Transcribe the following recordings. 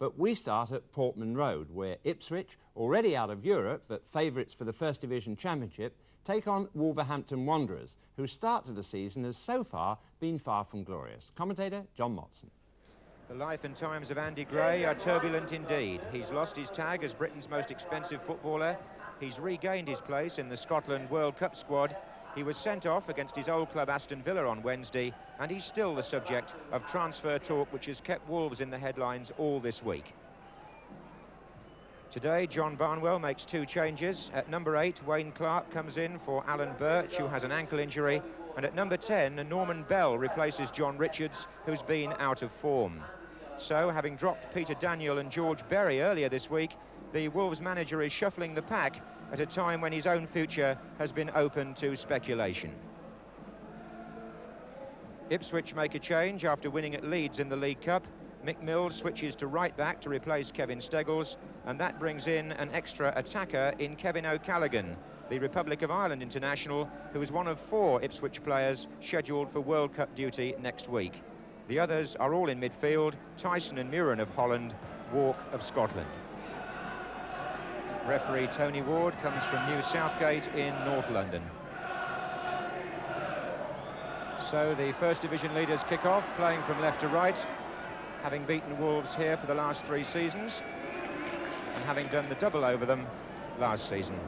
But we start at Portman Road, where Ipswich, already out of Europe but favourites for the First Division Championship, take on Wolverhampton Wanderers, whose start to the season has so far been far from glorious. Commentator John Motson. The life and times of Andy Gray are turbulent indeed. He's lost his tag as Britain's most expensive footballer. He's regained his place in the Scotland World Cup squad. He was sent off against his old club Aston Villa on Wednesday, and he's still the subject of transfer talk which has kept Wolves in the headlines all this week. Today, John Barnwell makes two changes. At number 8, Wayne Clark comes in for Alan Birch, who has an ankle injury. And at number 10, Norman Bell replaces John Richards, who's been out of form. So, having dropped Peter Daniel and George Berry earlier this week, the Wolves manager is shuffling the pack at a time when his own future has been open to speculation. Ipswich make a change after winning at Leeds in the League Cup. Mick Mills switches to right back to replace Kevin Steggles, and that brings in an extra attacker in Kevin O'Callaghan, the Republic of Ireland international, who is one of 4 Ipswich players scheduled for World Cup duty next week. The others are all in midfield: Tyson and Muren of Holland, Walk of Scotland. Referee Tony Ward comes from New Southgate in North London. So the First Division leaders kick off, playing from left to right, having beaten Wolves here for the last 3 seasons and having done the double over them last season.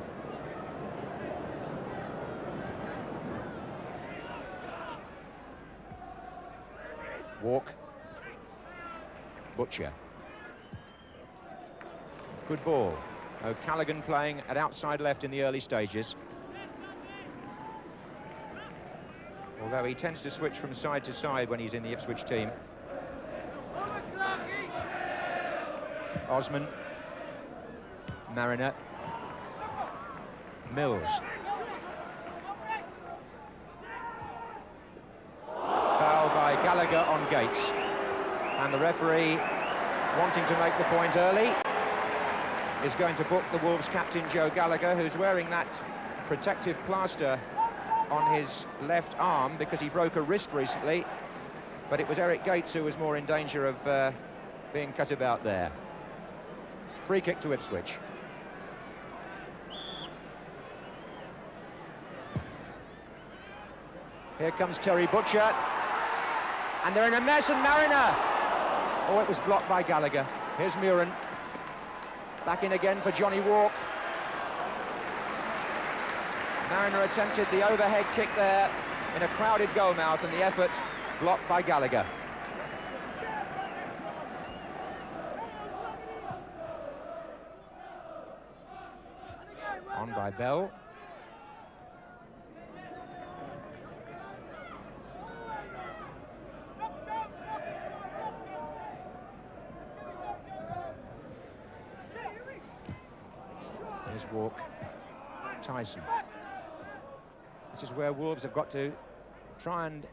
Walk. Butcher. Good ball. O'Callaghan playing at outside left in the early stages. Although he tends to switch from side to side when he's in the Ipswich team. Osman. Mariner. Mills. Foul by Gallagher on Gates. And the referee, wanting to make the point early, is going to book the Wolves captain Joe Gallagher, who's wearing that protective plaster on his left arm because he broke a wrist recently. But it was Eric Gates who was more in danger of being cut about there. Free kick to Ipswich. Here comes Terry Butcher. And they're in a mess, and Mariner! Oh, it was blocked by Gallagher. Here's Muren. Back in again for Johnny Walk. Mariner attempted the overhead kick there in a crowded goalmouth, and the effort blocked by Gallagher. On by Bell. Here's Walk. Tyson. This is where Wolves have got to try and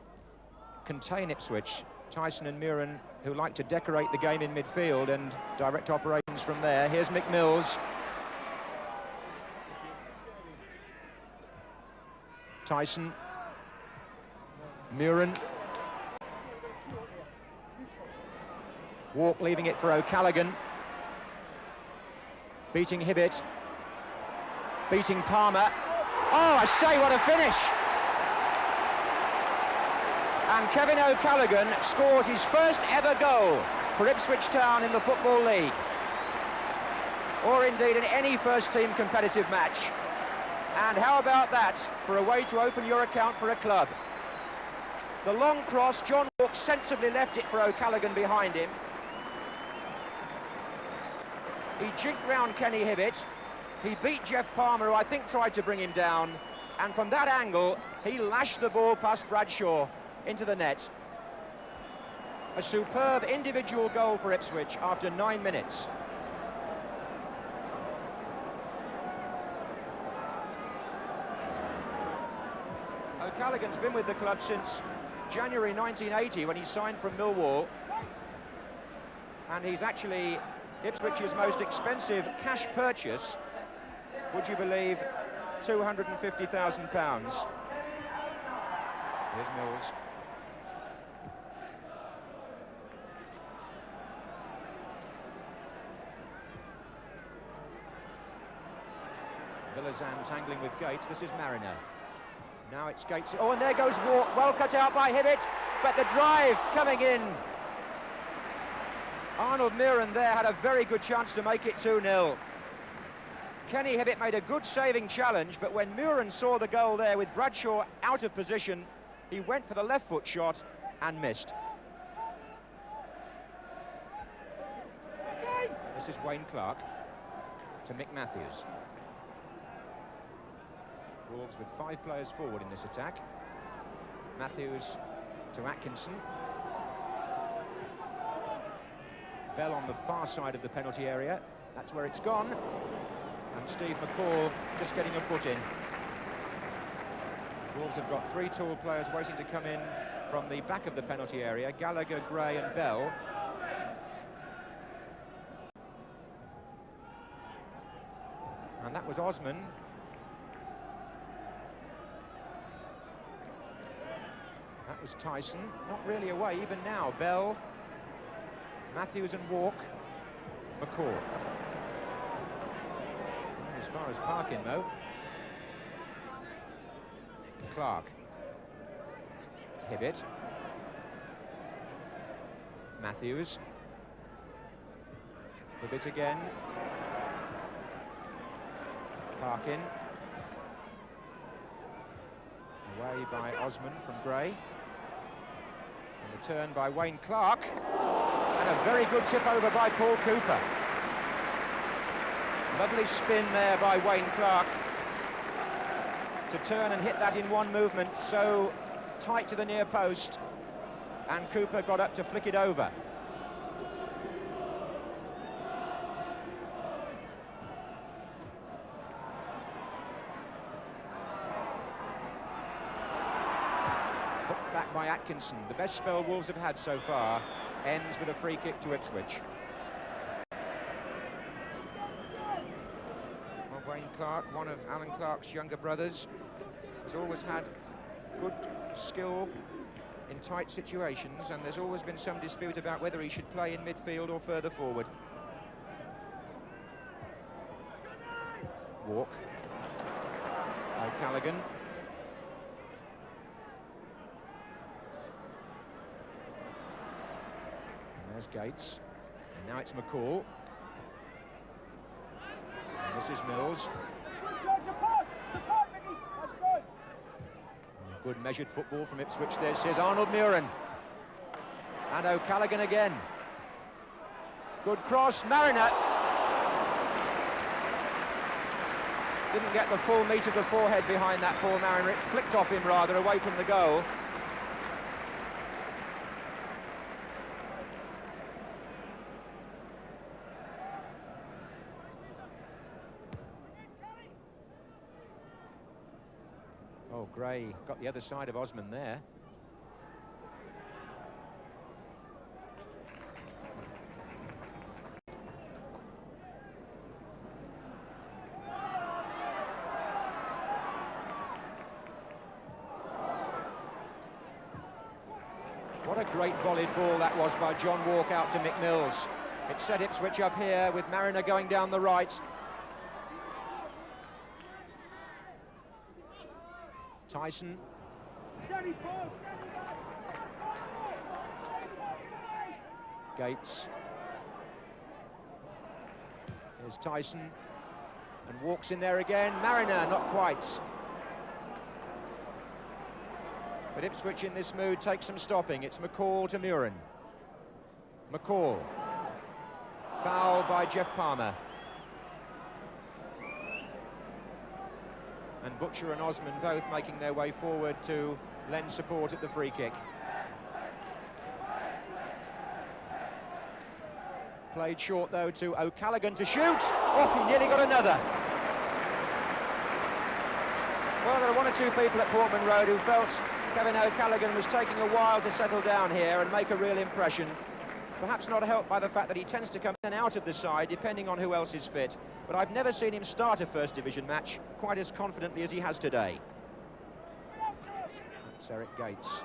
contain Ipswich. Tyson and Muren, who like to decorate the game in midfield and direct operations from there. Here's Mick Mills. Tyson. Muren. Walk leaving it for O'Callaghan. Beating Hibbett. Beating Palmer. Oh, I say, what a finish! And Kevin O'Callaghan scores his first ever goal for Ipswich Town in the Football League. Or indeed in any first-team competitive match. And how about that for a way to open your account for a club? The long cross, John Walk sensibly left it for O'Callaghan behind him. He jigged round Kenny Hibbett. He beat Jeff Palmer, who I think tried to bring him down. And from that angle, he lashed the ball past Bradshaw into the net. A superb individual goal for Ipswich after 9 minutes. O'Callaghan's been with the club since January 1980 when he signed from Millwall. And he's actually Ipswich's most expensive cash purchase. Would you believe, £250,000. Here's Mills. Villazan tangling with Gates. This is Mariner. Now it's Gates. Oh, and there goes Walk. Well cut out by Hibbett, but the drive coming in. Arnold Muren there had a very good chance to make it 2-0. Kenny Hibbett made a good saving challenge, but when Muren saw the goal there with Bradshaw out of position, he went for the left foot shot and missed. This is Wayne Clark to Mick Matthews. Wolves with 5 players forward in this attack. Matthews to Atkinson. Bell on the far side of the penalty area. That's where it's gone. And Steve McCall just getting a foot in. Wolves have got 3 tall players waiting to come in from the back of the penalty area. Gallagher, Gray and Bell. And that was Osman. That was Tyson. Not really away even now. Bell, Matthews and Walk. McCall. As far as Parkin though. Clark. Hibbett. Matthews. Hibbett again. Parkin. Away by Osman from Gray. And the turn by Wayne Clark. And a very good tip over by Paul Cooper. Lovely spin there by Wayne Clark to turn and hit that in one movement, so tight to the near post, and Cooper got up to flick it over. Hooked back by Atkinson. The best spell Wolves have had so far ends with a free kick to Ipswich. Wayne Clark, one of Alan Clark's younger brothers, has always had good skill in tight situations, and there's always been some dispute about whether he should play in midfield or further forward. Walk. O'Callaghan. And there's Gates. And now it's McCall. This is Mills. Good measured football from Ipswich. This is Arnold Muren. And O'Callaghan again. Good cross, Mariner. Didn't get the full meat of the forehead behind that ball, Mariner. It flicked off him rather, away from the goal. Oh, Gray got the other side of Osman there. What a great volleyed ball that was by John Walk out to Mick Mills. It set Ipswich up here with Mariner going down the right. Tyson. Gates. Here's Tyson. And Walks in there again. Mariner, not quite. But Ipswich in this mood takes some stopping. It's McCall to Muren. McCall. Foul by Jeff Palmer. And Butcher and Osman both making their way forward to lend support at the free kick. Played short, though, to O'Callaghan to shoot. Oh, he nearly got another. Well, there are 1 or 2 people at Portman Road who felt Kevin O'Callaghan was taking a while to settle down here and make a real impression. Perhaps not helped by the fact that he tends to come in and out of the side, depending on who else is fit. But I've never seen him start a First Division match quite as confidently as he has today. That's Eric Gates.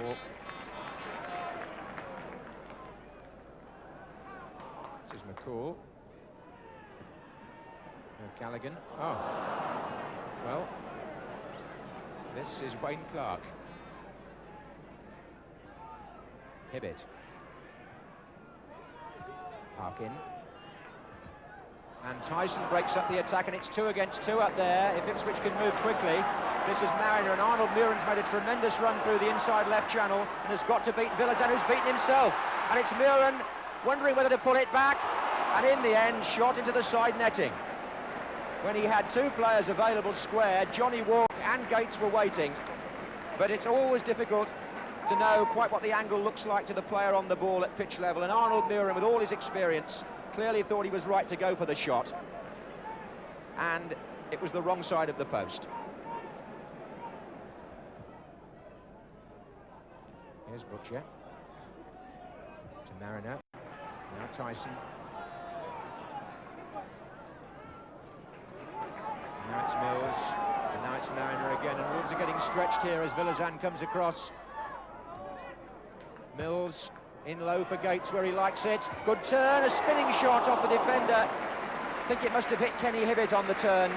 Walk. This is McCall. Callaghan. Oh, well, this is Wayne Clark. Hibbett. Parkin. And Tyson breaks up the attack, and it's 2 against 2 up there. If Ipswich can move quickly, this is Mariner, and Arnold Muren's made a tremendous run through the inside left channel and has got to beat Villazan, who's beaten himself. And it's Muren wondering whether to pull it back, and in the end, shot into the side netting. When he had 2 players available square, Johnny Walk and Gates were waiting, but it's always difficult to know quite what the angle looks like to the player on the ball at pitch level, and Arnold Muren, with all his experience, clearly thought he was right to go for the shot, and it was the wrong side of the post. Here's Butcher to Mariner. Now Tyson. Now it's Mills, and now it's Mariner again, and Wolves are getting stretched here as Villazan comes across. Mills in low for Gates where he likes it. Good turn, a spinning shot off the defender. I think it must have hit Kenny Hibbett on the turn.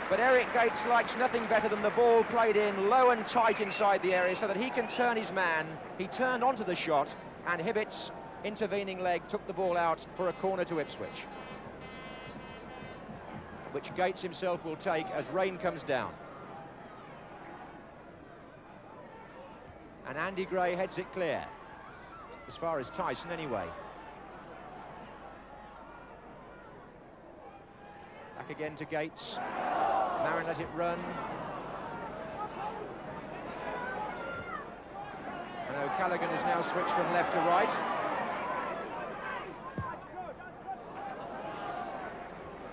But Eric Gates likes nothing better than the ball played in low and tight inside the area so that he can turn his man. He turned onto the shot, and Hibbett's intervening leg took the ball out for a corner to Ipswich, which Gates himself will take as rain comes down. And Andy Gray heads it clear, as far as Tyson anyway. Back again to Gates. Marin let it run. And O'Callaghan has now switched from left to right.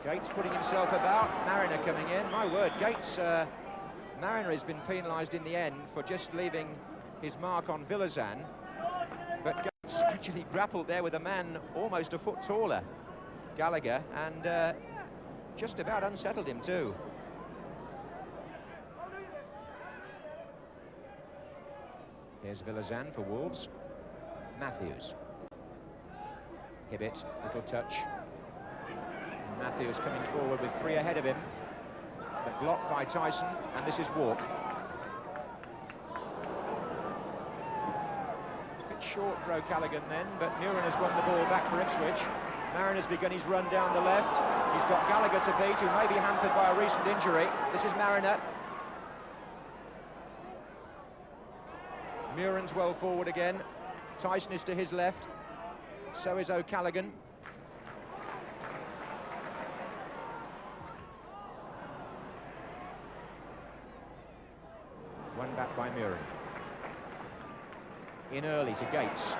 Gates putting himself about, Mariner coming in. My word, Gates, Mariner has been penalised in the end for just leaving his mark on Villazan, but Gates actually grappled there with a man almost a foot taller, Gallagher, and just about unsettled him too. Here's Villazan for Wolves. Matthews. Hibbett, little touch. And Matthews coming forward with 3 ahead of him, but blocked by Tyson, and this is Walk. Short for O'Callaghan then, but Muren has won the ball back for Ipswich. Marin has begun his run down the left. He's got Gallagher to beat, who may be hampered by a recent injury. This is Mariner. Muren's well forward again. Tyson is to his left. So is O'Callaghan. One back by Muren. In early to Gates.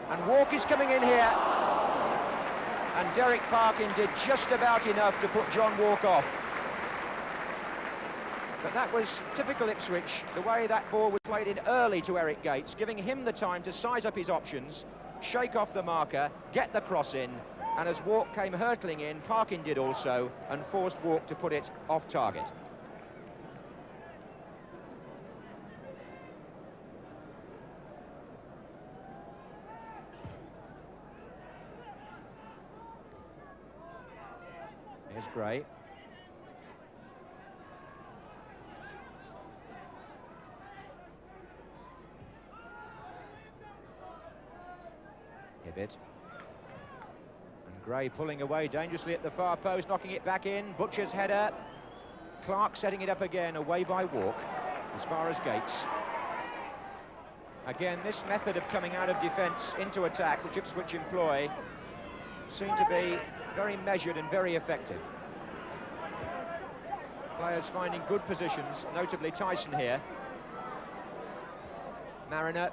And Walk is coming in here. And Derek Parkin did just about enough to put John Walk off. But that was typical Ipswich, the way that ball was played in early to Eric Gates, giving him the time to size up his options, shake off the marker, get the cross in, and as Walk came hurtling in, Parkin did also, and forced Walk to put it off target. Here's Gray. Hibbett. And Gray pulling away dangerously at the far post, knocking it back in. Butcher's header. Clark setting it up again, away by Walk, as far as Gates. Again, this method of coming out of defence into attack, which Ipswich employ, seemed to be very measured and very effective. Players finding good positions, notably Tyson here. Mariner.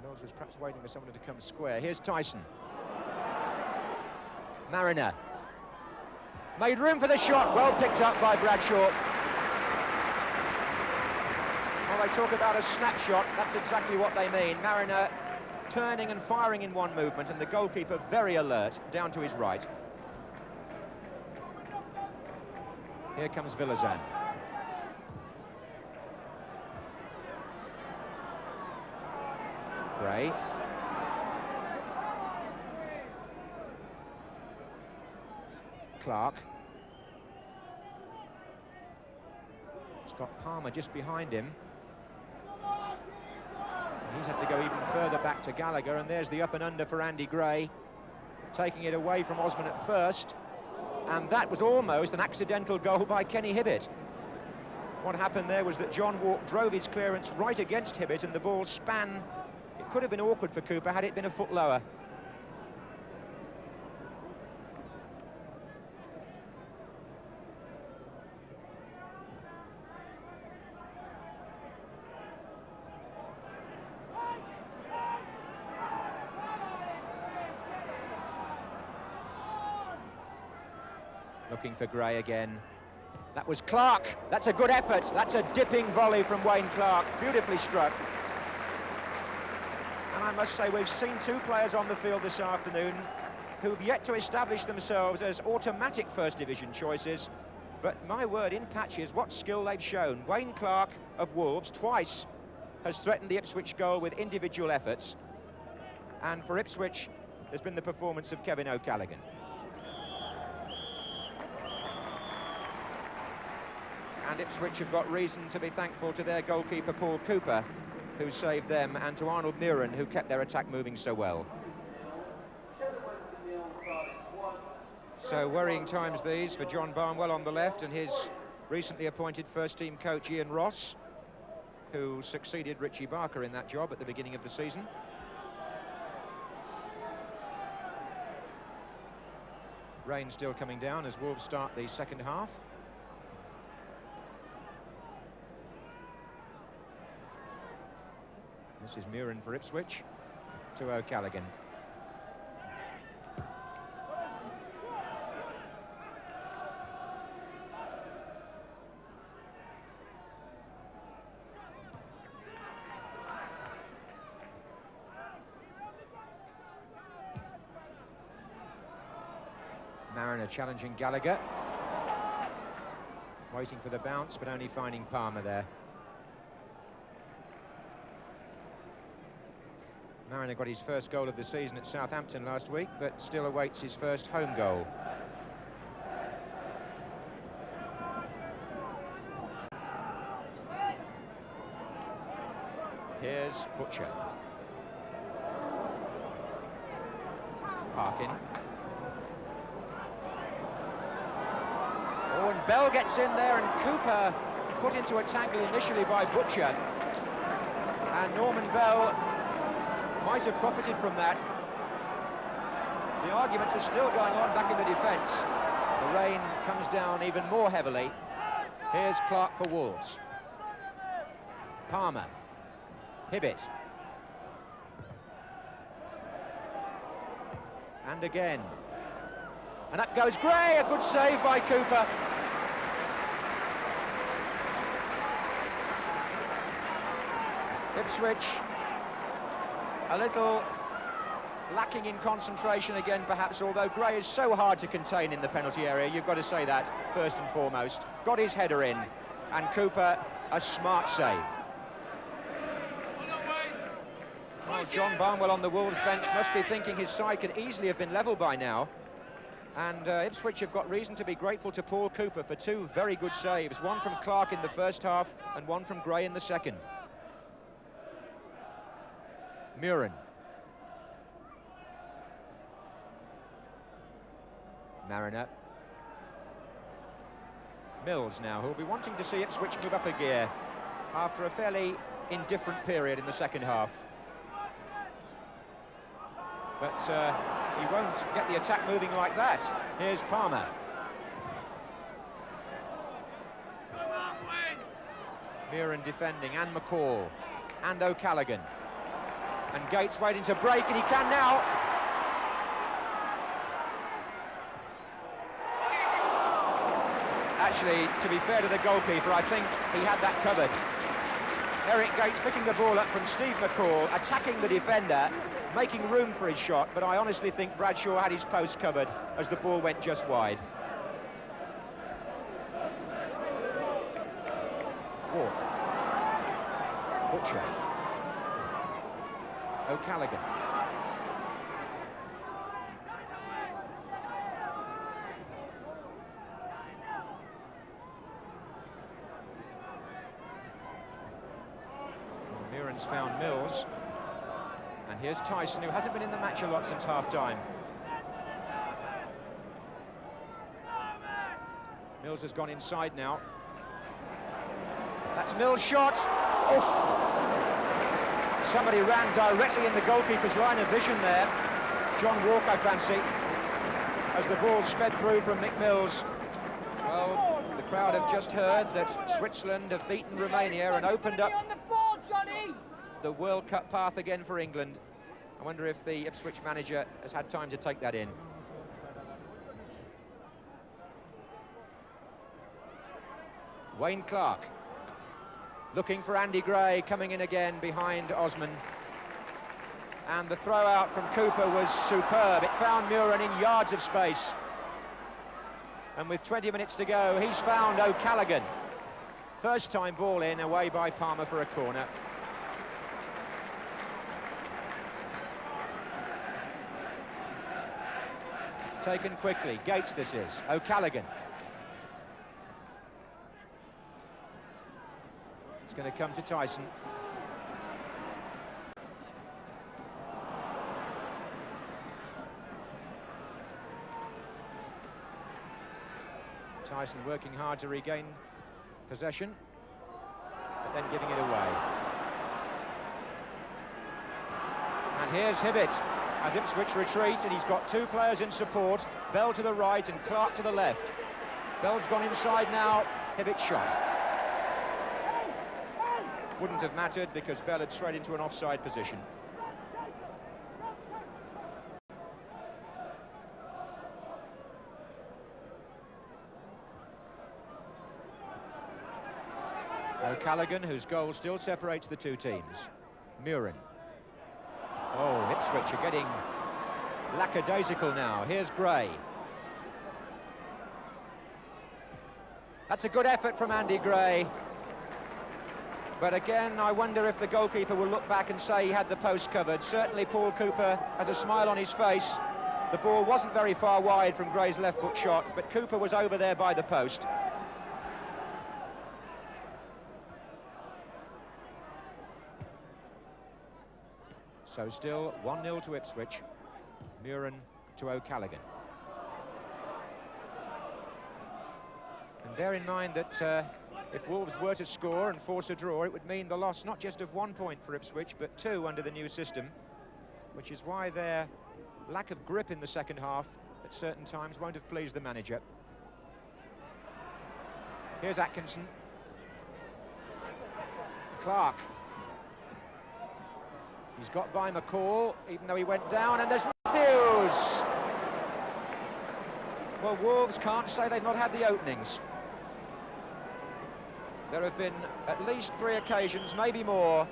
Mills was perhaps waiting for someone to come square. Here's Tyson. Mariner. Made room for the shot, well picked up by Bradshaw. Well, they talk about a snapshot, that's exactly what they mean. Mariner turning and firing in one movement, and the goalkeeper very alert, down to his right. Here comes Villazan. Gray. Clark. He's got Palmer just behind him. He's had to go even further back to Gallagher, and there's the up and under for Andy Gray, taking it away from Osman at first, and that was almost an accidental goal by Kenny Hibbett. What happened there was that John Walk drove his clearance right against Hibbett, and the ball span. It could have been awkward for Cooper had it been a foot lower. Looking for Gray again. That was Clark. That's a good effort. That's a dipping volley from Wayne Clark. Beautifully struck. And I must say, we've seen two players on the field this afternoon who've yet to establish themselves as automatic first division choices. But my word, in patches, what skill they've shown. Wayne Clark of Wolves twice has threatened the Ipswich goal with individual efforts. And for Ipswich, there's been the performance of Kevin O'Callaghan. And Ipswich have got reason to be thankful to their goalkeeper, Paul Cooper, who saved them, and to Arnold Muren, who kept their attack moving so well. So worrying times these for John Barnwell on the left and his recently appointed first-team coach, Ian Ross, who succeeded Richie Barker in that job at the beginning of the season. Rain still coming down as Wolves start the second half. This is Muren for Ipswich, to O'Callaghan. Mariner challenging Gallagher. Waiting for the bounce, but only finding Palmer there. Mariner got his first goal of the season at Southampton last week, but still awaits his first home goal. Here's Butcher. Parkin. Oh, and Bell gets in there, and Cooper put into a tangle initially by Butcher. And Norman Bell might have profited from that. The arguments are still going on back in the defence. The rain comes down even more heavily. Here's Clark for Wolves. Palmer. Hibbett. And again. And up goes Gray, a good save by Cooper. Ipswich a little lacking in concentration again, perhaps, although Gray is so hard to contain in the penalty area, you've got to say that, first and foremost. Got his header in, and Cooper, a smart save. Well, John Barnwell on the Wolves bench must be thinking his side could easily have been level by now. And Ipswich have got reason to be grateful to Paul Cooper for two very good saves, one from Clark in the first half and one from Gray in the second. Muren. Mariner. Mills now, who'll be wanting to see Ipswich move up a gear after a fairly indifferent period in the second half. But he won't get the attack moving like that. Here's Palmer. Muren defending, and McCall, and O'Callaghan. And Gates waiting to break, and he can now. Actually, to be fair to the goalkeeper, I think he had that covered. Eric Gates picking the ball up from Steve McCall, attacking the defender, making room for his shot, but I honestly think Bradshaw had his post covered as the ball went just wide. Walk. Butcher. O'Callaghan. Muren's found Mills. And here's Tyson, who hasn't been in the match a lot since half-time. Mills has gone inside now. That's Mills' shot. Oof. Somebody ran directly in the goalkeeper's line of vision there. John Walk, I fancy, as the ball sped through from Mick Mills. Well, the crowd have just heard that Switzerland have beaten Romania and opened up the World Cup path again for England. I wonder if the Ipswich manager has had time to take that in. Wayne Clark looking for Andy Gray, coming in again behind Osman. And the throw out from Cooper was superb. It found Muren in yards of space. And with 20 minutes to go, he's found O'Callaghan. First time ball in, away by Palmer for a corner. Taken quickly. Gates this is. O'Callaghan. It's going to come to Tyson. Tyson working hard to regain possession, but then giving it away. And here's Hibbett as Ipswich retreat, and he's got two players in support, Bell to the right and Clark to the left. Bell's gone inside now, Hibbett shot. Wouldn't have mattered because Bell had straight into an offside position. O'Callaghan, whose goal still separates the two teams. Muren. Oh, Ipswich are getting lackadaisical now. Here's Gray. That's a good effort from Andy Gray. But again, I wonder if the goalkeeper will look back and say he had the post covered. Certainly Paul Cooper has a smile on his face. The ball wasn't very far wide from Gray's left foot shot, but Cooper was over there by the post. So still 1-0 to Ipswich. Muren to O'Callaghan. And bear in mind that if Wolves were to score and force a draw, it would mean the loss not just of 1 point for Ipswich, but 2 under the new system, which is why their lack of grip in the second half at certain times won't have pleased the manager. Here's Atkinson. Clark. He's got by McCall, even though he went down, and there's Matthews! Well, Wolves can't say they've not had the openings. There have been at least 3 occasions, maybe more,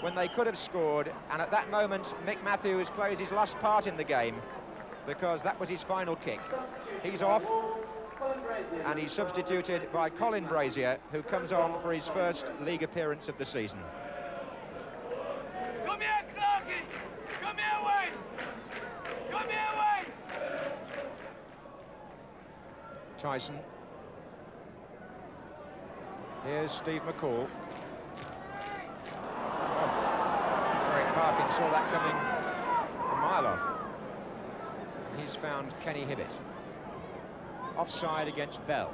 when they could have scored, and at that moment, Mick Matthews plays his last part in the game, because that was his final kick. He's off, and he's substituted by Colin Brazier, who comes on for his first league appearance of the season. Come here, Clarky! Come here, Wayne! Come here, Wayne! Tyson. Here's Steve McCall. Oh, Eric Parkin saw that coming a mile off. And he's found Kenny Hibbett. Offside against Bell.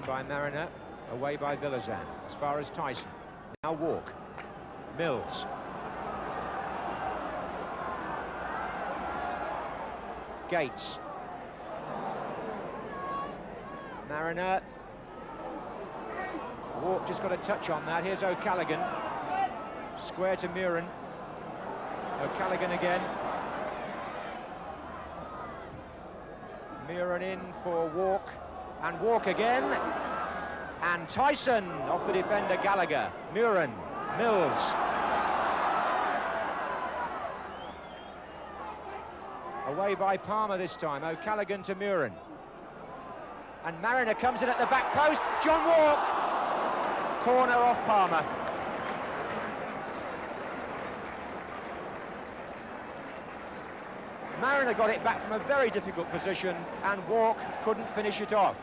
By Mariner, away by Villazan, as far as Tyson. Now Walk. Mills. Gates. Mariner. Walk just got a touch on that. Here's O'Callaghan. Square to Muren. O'Callaghan again. Muren in for Walk, and Walk again. And Tyson off the defender Gallagher. Muren, Mills. Away by Palmer this time. O'Callaghan to Muren. And Mariner comes in at the back post. John Walk. Corner off Palmer. Mariner got it back from a very difficult position, and Walk couldn't finish it off.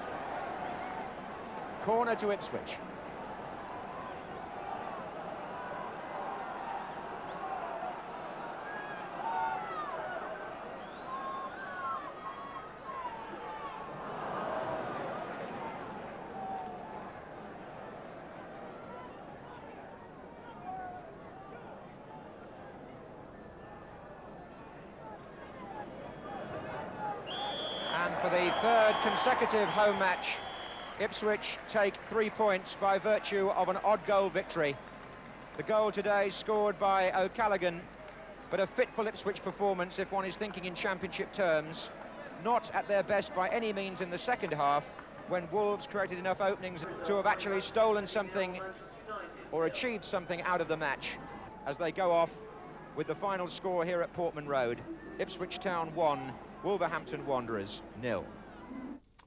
Corner to Ipswich. And for the third consecutive home match, Ipswich take 3 points by virtue of an odd goal victory. The goal today scored by O'Callaghan, but a fitful Ipswich performance if one is thinking in championship terms. Not at their best by any means in the second half, when Wolves created enough openings to have actually stolen something or achieved something out of the match, as they go off with the final score here at Portman Road. Ipswich Town 1, Wolverhampton Wanderers 0.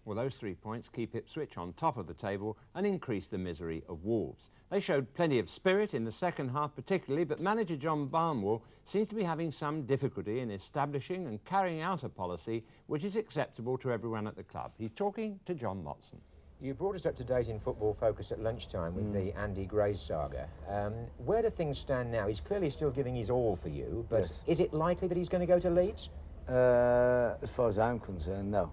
Well, those 3 points keep Ipswich on top of the table and increase the misery of Wolves. They showed plenty of spirit in the second half particularly, but manager John Barnwell seems to be having some difficulty in establishing and carrying out a policy which is acceptable to everyone at the club. He's talking to John Motson. You brought us up to date in Football Focus at lunchtime with the Andy Gray saga. Where do things stand now? He's clearly still giving his all for you, but Yes. Is it likely that he's going to go to Leeds? As far as I'm concerned, no.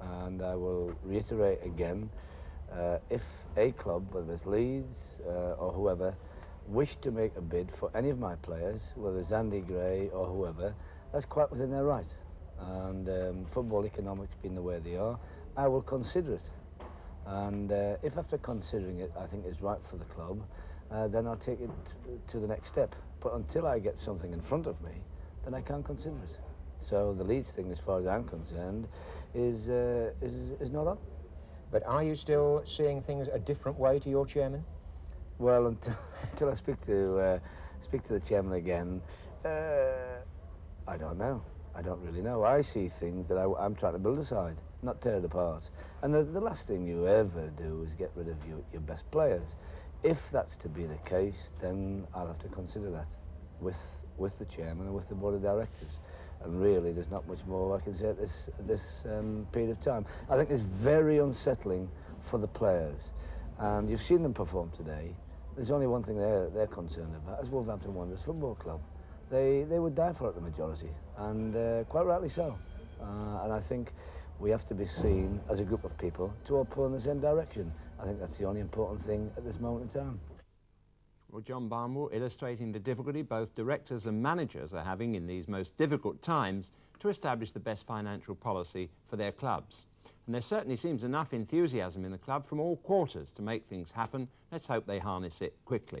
And I will reiterate again, if a club, whether it's Leeds or whoever, wish to make a bid for any of my players, whether it's Andy Gray or whoever, that's quite within their right. And football economics being the way they are, I will consider it. And if after considering it, I think it's right for the club, then I'll take it to the next step. But until I get something in front of me, then I can't consider it. So the Leeds thing, as far as I'm concerned, is not up. But are you still seeing things a different way to your chairman? Well, until I speak to the chairman again, I don't know. I don't really know. I see things that I'm trying to build a side, not tear it apart. And the last thing you ever do is get rid of your best players. If that's to be the case, then I'll have to consider that with the chairman and with the board of directors. And really, there's not much more I can say at this period of time. I think it's very unsettling for the players. And you've seen them perform today. There's only one thing they're concerned about, is Wolverhampton Wanderers Football Club. They would die for it, the majority, and quite rightly so. And I think we have to be seen as a group of people to all pull in the same direction. I think that's the only important thing at this moment in time. Well, John Barnwell illustrating the difficulty both directors and managers are having in these most difficult times to establish the best financial policy for their clubs. And there certainly seems enough enthusiasm in the club from all quarters to make things happen. Let's hope they harness it quickly.